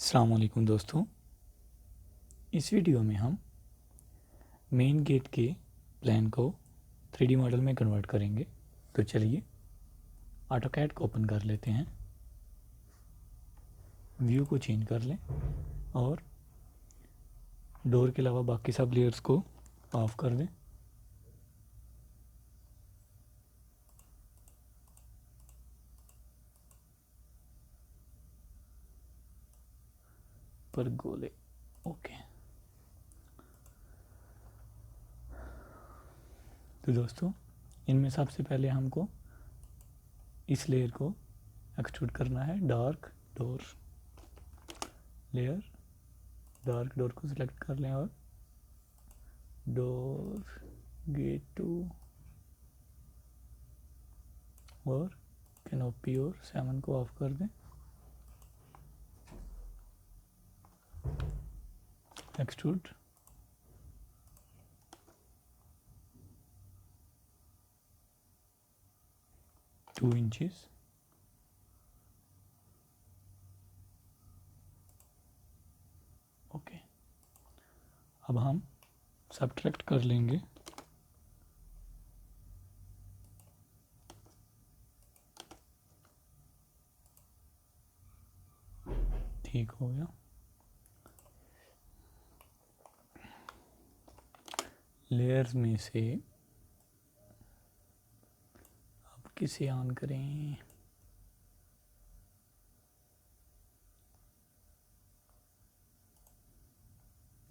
अस्सलाम वालेकुम दोस्तों। इस वीडियो में हम मेन गेट के प्लान को 3D मॉडल में कन्वर्ट करेंगे। तो चलिए ऑटोकैड को ओपन कर लेते हैं, व्यू को चेंज कर लें और डोर के अलावा बाकी सब लेयर्स को ऑफ कर दें। पर गोले ओके। तो दोस्तों इनमें सबसे पहले हमको इस लेयर को एक्सट्रूड करना है। Dark door layer, dark door को सिलेक्ट कर लें और डोर गेट टू और कैनोपी और 7 को ऑफ कर दें। Extrude two inches okay. अब हम सब्ट्रैक्ट कर लेंगे ठीक हो गया। लेयर्स में से अब किसे ऑन करें?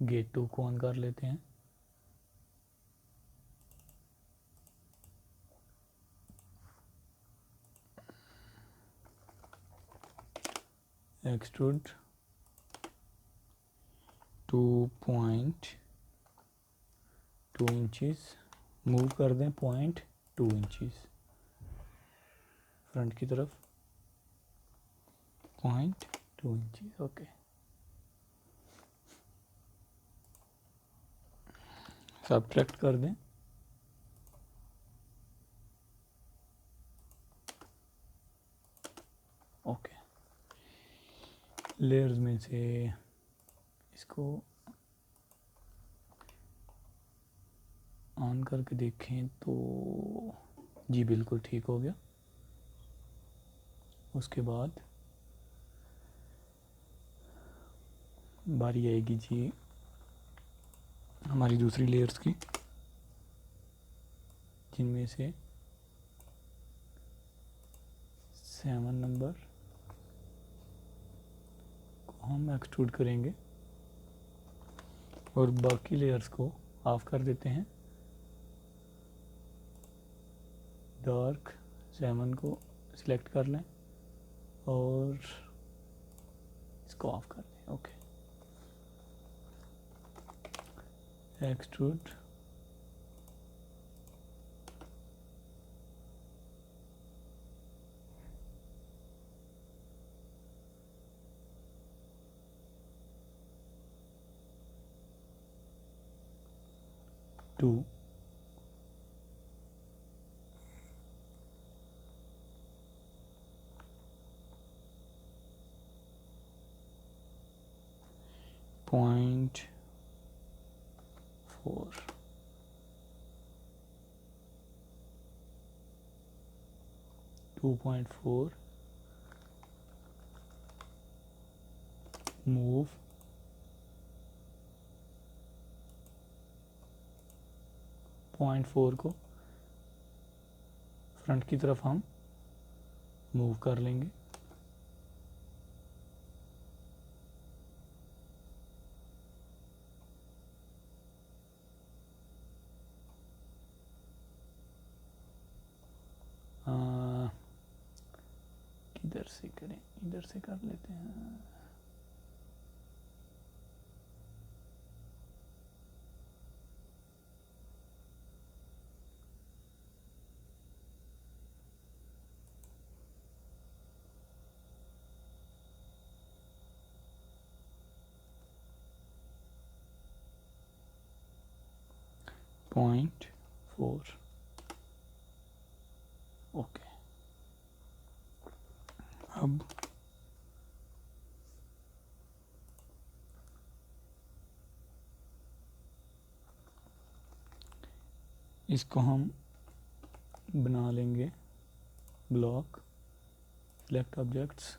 गेट 2 को ऑन कर लेते हैं। एक्सट्रूड 2.2 इंचेस मूव कर दें 0.2 इंचेस फ्रंट की तरफ 0.2 इंचेस ओके। सब्ट्रैक्ट कर दें ओके। लेयर्स में से इसको ऑन करके देखें तो जी बिल्कुल ठीक हो गया। उसके बाद बारी आएगी जी हमारी दूसरी लेयर्स की, जिनमें से 7 नंबर को हम एक्सट्रूड करेंगे और बाकी लेयर्स को ऑफ कर देते हैं। डार्क 7 को सिलेक्ट कर लें और इसको ऑफ कर दें okay. Extrude two point 4 2.4 move 0.4 को फ्रंट की तरफ हम मूव कर लेंगे। किधर से करें? इधर से कर लेते हैं। Point 4 okay. अब इसको हम बना लेंगे ब्लॉक, सिलेक्ट ऑब्जेक्ट्स,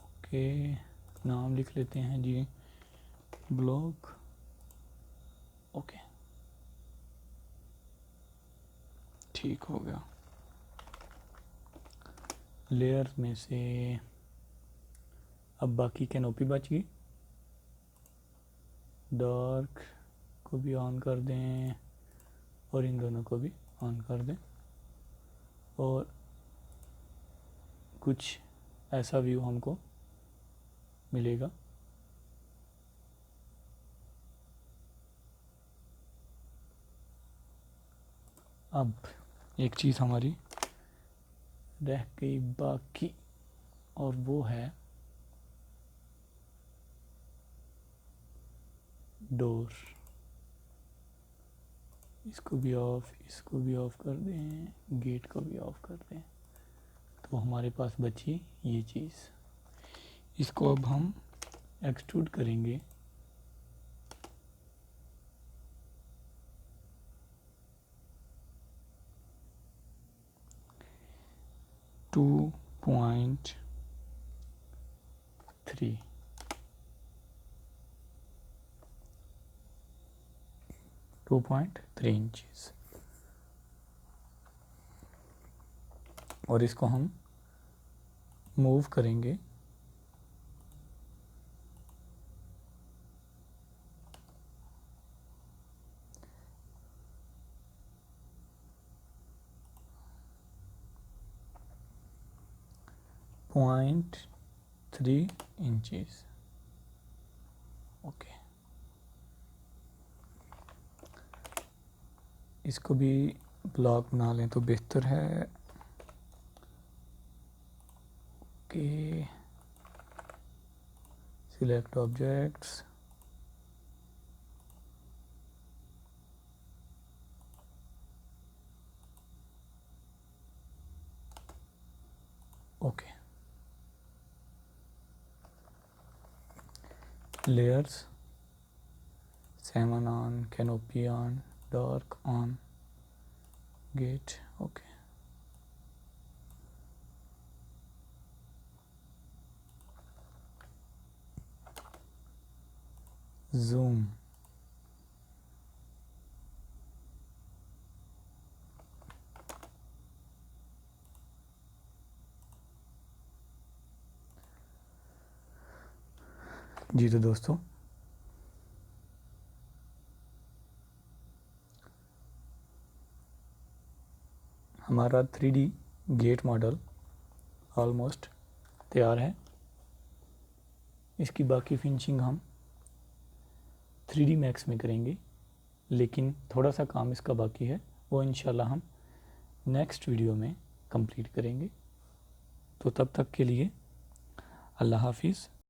ओके, नाम लिख लेते हैं जी ब्लॉक, ओके, ठीक हो गया। लेयर में से अब बाकी कैनोपी बच गई, डार्क को भी ऑन कर दें और इन दोनों को भी ऑन कर दें, और कुछ ऐसा व्यू हमको मिलेगा। अब एक चीज़ हमारी रह गई बाकी, और वो है डोर। इसको भी ऑफ, इसको भी ऑफ कर दें, गेट को भी ऑफ कर दें, तो हमारे पास बची ये चीज़। इसको अब हम एक्सट्रूड करेंगे 2.3 2.3 इंचेस, और इसको हम मूव करेंगे 0.3 इंचेस, ओके। इसको भी ब्लॉक बना लें तो बेहतर है, okay, select objects, okay, layers, salmon on, canopy on, dark on, gate, okay, zoom, जी। तो दोस्तों हमारा 3D गेट मॉडल ऑलमोस्ट तैयार है। इसकी बाकी फिनिशिंग हम 3D मैक्स में करेंगे, लेकिन थोड़ा सा काम इसका बाकी है, वो इंशाल्लाह हम नेक्स्ट वीडियो में कंप्लीट करेंगे। तो तब तक के लिए अल्लाह हाफिज़।